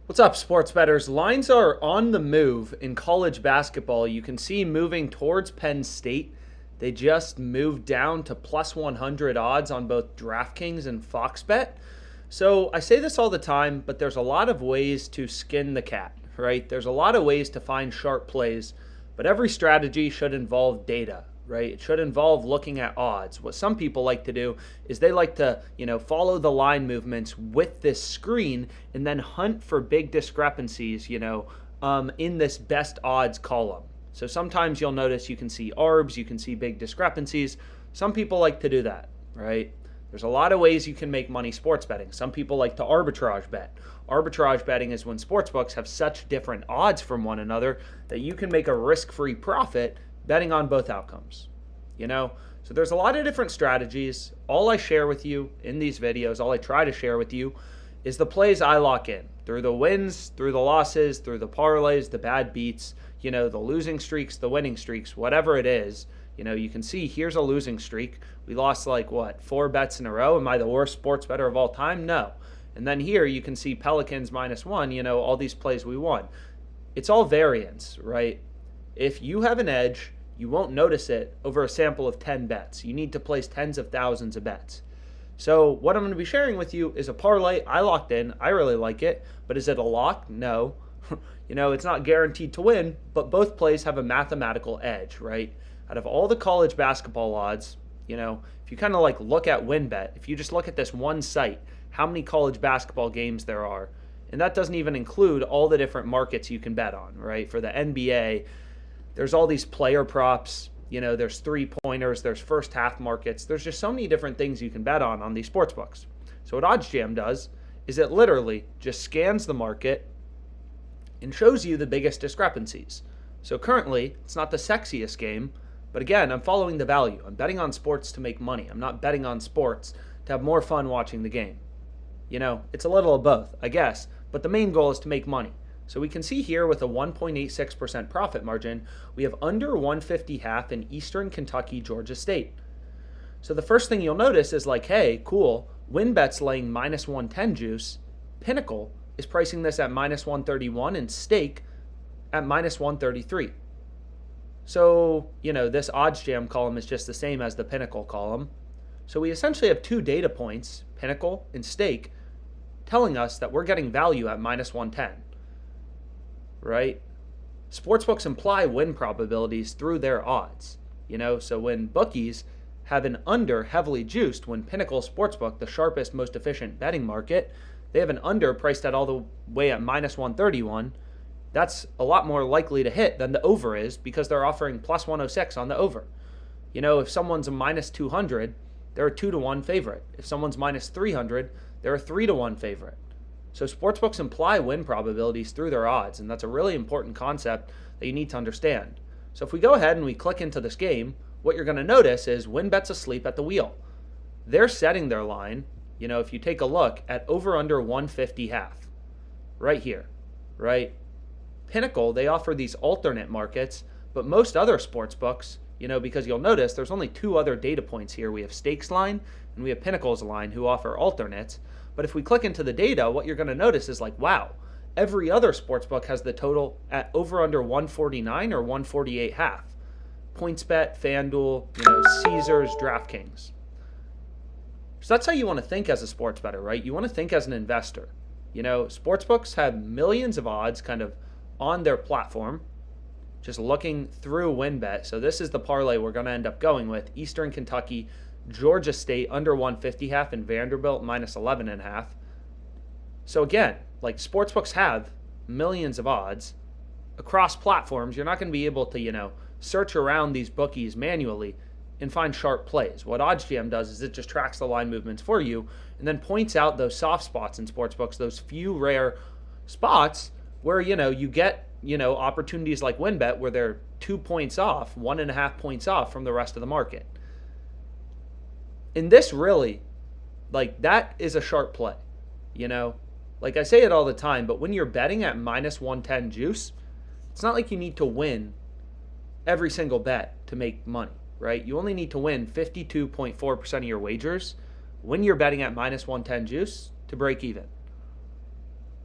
What's up, sports bettors? Lines are on the move in college basketball. You can see moving towards Penn State. They just moved down to plus 100 odds on both DraftKings and Fox Bet. So I say this all the time, but there's a lot of ways to skin the cat, right? There's a lot of ways to find sharp plays, but every strategy should involve data, right? It should involve looking at odds. What some people like to do is they like to, follow the line movements with this screen and then hunt for big discrepancies, in this best odds column. So sometimes you'll notice you can see ARBs, you can see big discrepancies. Some people like to do that, right? There's a lot of ways you can make money sports betting. Some people like to arbitrage bet. Arbitrage betting is when sportsbooks have such different odds from one another that you can make a risk-free profit betting on both outcomes. So there's a lot of different strategies. All I share with you in these videos, all I try to share with you is the plays I lock in through the wins, through the losses, through the parlays, the bad beats, the losing streaks, the winning streaks, whatever it is. You can see here's a losing streak. We lost 4 bets in a row. Am I the worst sports bettor of all time? No. And then here you can see Pelicans -1, all these plays we won. It's all variance, right? If you have an edge, you won't notice it over a sample of 10 bets. You need to place tens of thousands of bets. So what I'm going to be sharing with you is a parlay I locked in. I really like it, but is it a lock? No. It's not guaranteed to win, but both plays have a mathematical edge, right? Out of all the college basketball odds, if you kind of look at WinBet, if you just look at this one site, how many college basketball games there are, and that doesn't even include all the different markets you can bet on, right? For the NBA, there's all these player props, there's three-pointers, there's first half markets. There's just so many different things you can bet on these sports books. So what OddsJam does is it literally just scans the market and shows you the biggest discrepancies. So currently, it's not the sexiest game, but again, I'm following the value. I'm betting on sports to make money. I'm not betting on sports to have more fun watching the game. It's a little of both, I guess, but the main goal is to make money. So we can see here with a 1.86% profit margin, we have under 150 half in Eastern Kentucky, Georgia State. So the first thing you'll notice is hey, cool, WinBet's laying -110 juice. Pinnacle is pricing this at -131 and Stake at -133. So, this OddsJam column is just the same as the Pinnacle column. So we essentially have two data points, Pinnacle and Stake, telling us that we're getting value at -110, right? Sportsbooks imply win probabilities through their odds, so when bookies have an under heavily juiced, when Pinnacle Sportsbook, the sharpest, most efficient betting market, they have an under priced at all the way at -131, that's a lot more likely to hit than the over is because they're offering plus 106 on the over. If someone's a -200, they're a 2-1 favorite. If someone's -300, they're a 3-1 favorite. So sportsbooks imply win probabilities through their odds, and that's a really important concept that you need to understand. So if we go ahead and we click into this game, what you're going to notice is WinBet's asleep at the wheel. They're setting their line, if you take a look at over under 150 half, right here, right? Pinnacle, they offer these alternate markets, but most other sports books, because you'll notice there's only two other data points here. We have Stakes line and we have Pinnacle's line who offer alternates. But if we click into the data, what you're going to notice is wow, every other sports book has the total at over under 149 or 148 half. PointsBet, FanDuel, Caesars, DraftKings. So that's how you want to think as a sports bettor, right? You want to think as an investor. Sports books have millions of odds kind of on their platform, just looking through WinBet. So this is the parlay we're going to end up going with. Eastern Kentucky, Georgia State under 150 half, and Vanderbilt -11.5. So again, sportsbooks have millions of odds across platforms. You're not going to be able to, search around these bookies manually and find sharp plays. What OddsJam does is it just tracks the line movements for you and then points out those soft spots in sportsbooks, those few rare spots where, you get, opportunities like WinBet where they're 2 points off, 1.5 points off from the rest of the market. And this really, that is a sharp play, I say it all the time, but when you're betting at -110 juice, it's not like you need to win every single bet to make money, right? You only need to win 52.4% of your wagers when you're betting at -110 juice to break even.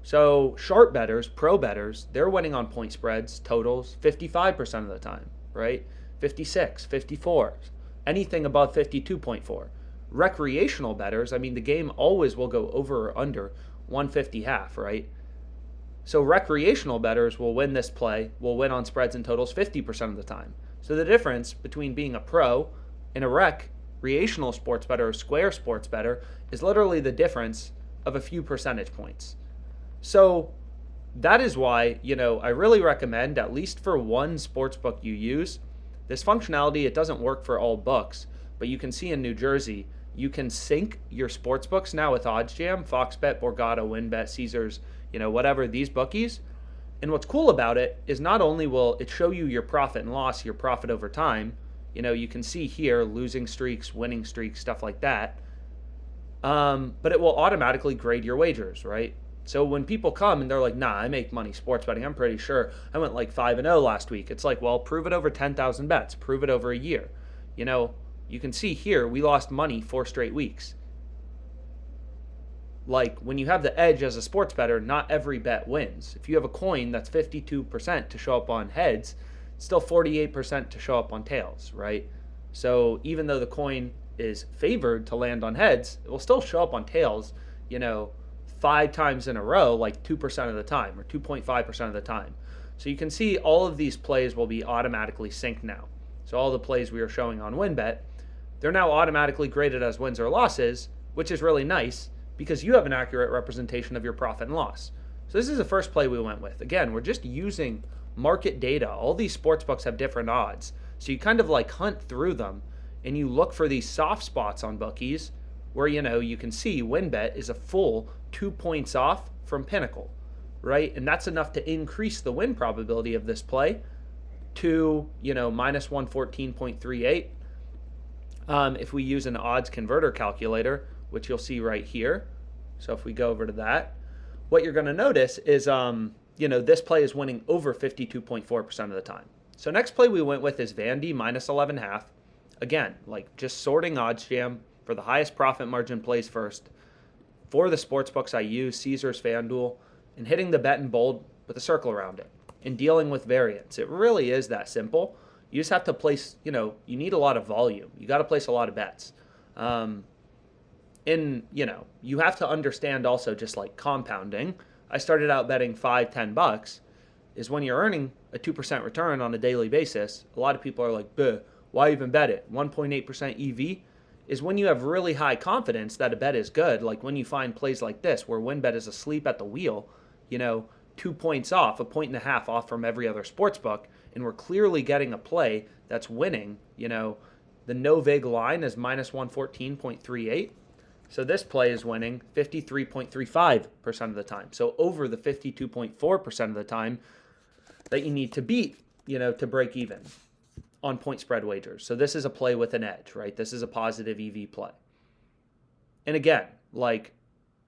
So sharp bettors, pro bettors, they're winning on point spreads, totals 55% of the time, right? 56, 54, anything above 52.4. Recreational bettors, I mean, the game always will go over or under 150 half, right? So recreational bettors will win this play, will win on spreads and totals 50% of the time. So the difference between being a pro and a recreational sports bettor or square sports bettor is literally the difference of a few percentage points. So that is why, I really recommend, at least for one sports book you use, this functionality. It doesn't work for all books, but you can see in New Jersey, you can sync your sports books now with OddsJam, FoxBet, Borgata, WinBet, Caesars, whatever, these bookies. And what's cool about it is not only will it show you your profit and loss, your profit over time, you can see here losing streaks, winning streaks, stuff like that, but it will automatically grade your wagers, right? So when people come and they're like, nah, I make money sports betting, I'm pretty sure I went like 5-0 last week. It's like, well, prove it over 10,000 bets, prove it over a year. You can see here, we lost money 4 straight weeks. Like, when you have the edge as a sports bettor, not every bet wins. If you have a coin that's 52% to show up on heads, it's still 48% to show up on tails, right? So even though the coin is favored to land on heads, it will still show up on tails, 5 times in a row, like 2% of the time or 2.5% of the time. So you can see all of these plays will be automatically synced now. So all the plays we are showing on WinBet, they're now automatically graded as wins or losses, which is really nice because you have an accurate representation of your profit and loss. So this is the first play we went with. Again, we're just using market data. All these sports books have different odds. So you kind of like hunt through them and you look for these soft spots on bookies where, you can see WinBet is a full 2 points off from Pinnacle, right? And that's enough to increase the win probability of this play to, minus 114.38. If we use an odds converter calculator, which you'll see right here. So if we go over to that, what you're going to notice is, this play is winning over 52.4% of the time. So next play we went with is Vandy minus 11.5. Again, like just sorting OddsJam for the highest profit margin plays first. For the sports books I use, Caesars, FanDuel, and hitting the bet in bold with a circle around it and dealing with variance. It really is that simple. You just have to place, you need a lot of volume. You got to place a lot of bets. You have to understand also just like compounding. I started out betting $5-10 is when you're earning a 2% return on a daily basis. A lot of people are like, why even bet it? 1.8% EV is when you have really high confidence that a bet is good. Like when you find plays like this where WinBet is asleep at the wheel, 2 points off, 1.5 off from every other sports book, and we're clearly getting a play that's winning. The no vig line is minus 114.38. So this play is winning 53.35% of the time. So over the 52.4% of the time that you need to beat, to break even on point spread wagers. So this is a play with an edge, right? This is a positive EV play. And again, like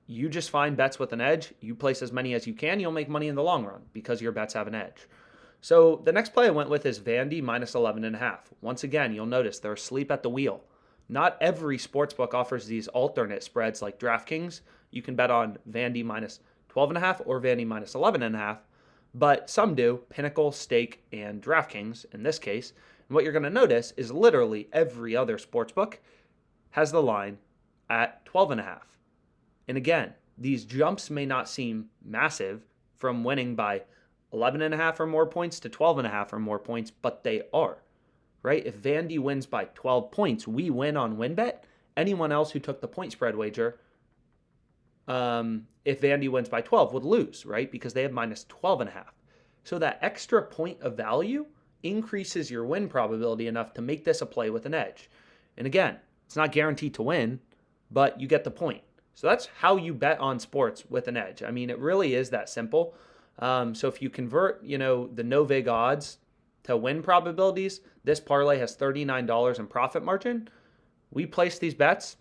you just find bets with an edge, you place as many as you can, you'll make money in the long run because your bets have an edge. So the next play I went with is Vandy minus 11.5. Once again, you'll notice they're asleep at the wheel. Not every sportsbook offers these alternate spreads like DraftKings. You can bet on Vandy minus 12.5 or Vandy minus 11.5, but some do, Pinnacle, Stake, and DraftKings in this case. And what you're going to notice is literally every other sportsbook has the line at 12.5. And again, these jumps may not seem massive from winning by 11.5 or more points to 12.5 or more points, but they are, right? If Vandy wins by 12 points, we win on WinBet. Anyone else who took the point spread wager, if Vandy wins by 12, would lose, right? Because they have minus 12.5. So that extra point of value increases your win probability enough to make this a play with an edge. And again, it's not guaranteed to win, but you get the point. So that's how you bet on sports with an edge. I mean, it really is that simple. So if you convert, the no vig odds to win probabilities, this parlay has $39 in profit margin. We place these bets,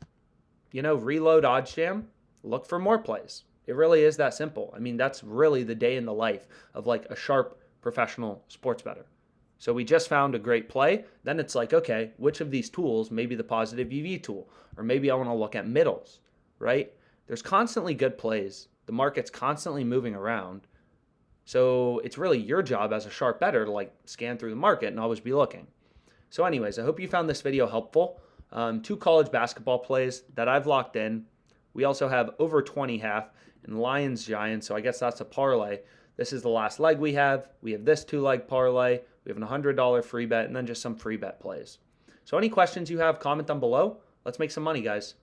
reload OddsJam, look for more plays. It really is that simple. I mean, that's really the day in the life of like a sharp professional sports bettor. So we just found a great play. Then it's like, okay, which of these tools, maybe the positive EV tool, or maybe I want to look at middles, right? There's constantly good plays. The market's constantly moving around. So it's really your job as a sharp bettor to like scan through the market and always be looking. So anyways, I hope you found this video helpful. 2 college basketball plays that I've locked in. We also have over 20 half and Lions Giants, so I guess that's a parlay. This is the last leg we have. We have this 2-leg parlay. We have a $100 free bet and then just some free bet plays. So any questions you have, comment them below. Let's make some money, guys.